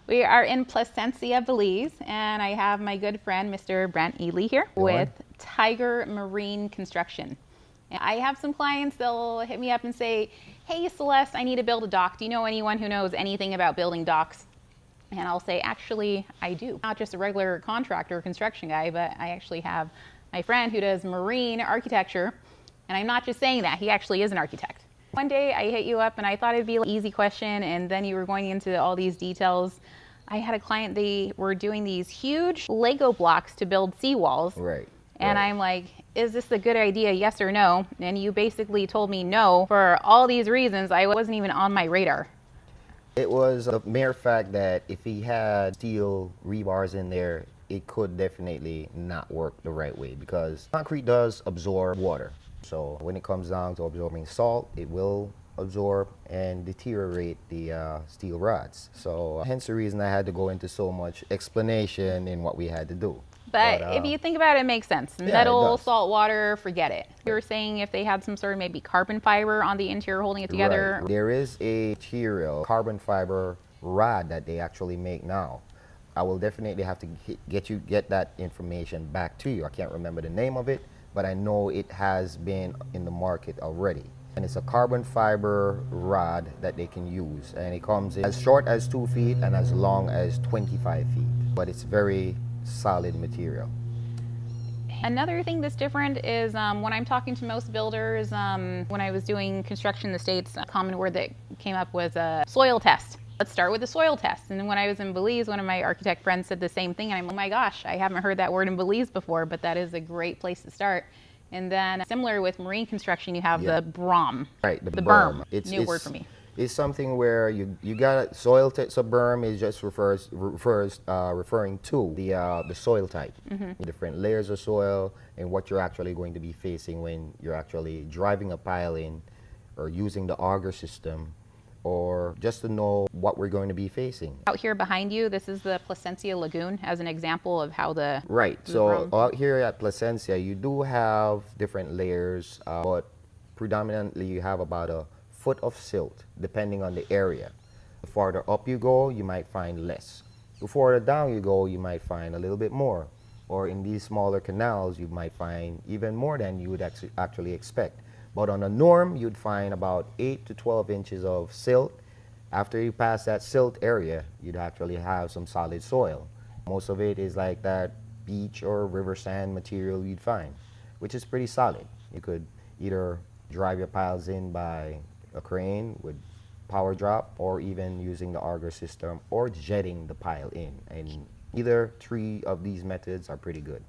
We are in Placencia, Belize, and I have my good friend, Mr. Brandt Eiley here with Tiger Marine Construction. And I have some clients, they'll hit me up and say, hey, Celeste, I need to build a dock. Do you know anyone who knows anything about building docks? And I'll say, actually, I do. Not just a regular contractor or construction guy, but I actually have my friend who does marine architecture. And I'm not just saying that, he actually is an architect. One day I hit you up and I thought it'd be an easy question, and then you were going into all these details. I had a client, they were doing these huge Lego blocks to build seawalls. Right. And I'm like, is this a good idea, yes or no? And you basically told me no for all these reasons. I wasn't even on my radar. It was the mere fact that if he had steel rebars in there, it could definitely not work the right way, because concrete does absorb water. So when it comes down to absorbing salt, it will absorb and deteriorate the steel rods. So hence the reason I had to go into so much explanation in what we had to do. But if you think about it, it makes sense. Yeah, Metal, salt water, forget it. You were saying if they had some sort of maybe carbon fiber on the interior holding it together. Right. There is a material, carbon fiber rod that they actually make now. I will definitely have to get that information back to you. I can't remember the name of it, but I know it has been in the market already. And it's a carbon fiber rod that they can use. And it comes in as short as 2 feet and as long as 25 feet. But it's very solid material. Another thing that's different is when I'm talking to most builders, when I was doing construction in the States, a common word that came up was a soil test. Let's start with the soil test. And then when I was in Belize, one of my architect friends said the same thing. And I'm, oh my gosh, I haven't heard that word in Belize before, but that is a great place to start. And then similar with marine construction, you have the BROM. Right, the berm. It's new word for me. It's something where you got soil type. So berm is just referring to the soil type, different layers of soil, and what you're actually going to be facing when you're actually driving a pile in, or using the auger system, or just to know what we're going to be facing. Out here behind you, this is the Placencia Lagoon as an example of how the So out here at Placencia, you do have different layers, but predominantly you have about a foot of silt, depending on the area. The farther up you go, you might find less. The farther down you go, you might find a little bit more. Or in these smaller canals, you might find even more than you would actually expect. But on a norm, you'd find about 8 to 12 inches of silt. After you pass that silt area, you'd actually have some solid soil. Most of it is like that beach or river sand material you'd find, which is pretty solid. You could either drive your piles in by a crane with power drop, or even using the auger system, or jetting the pile in. And either three of these methods are pretty good.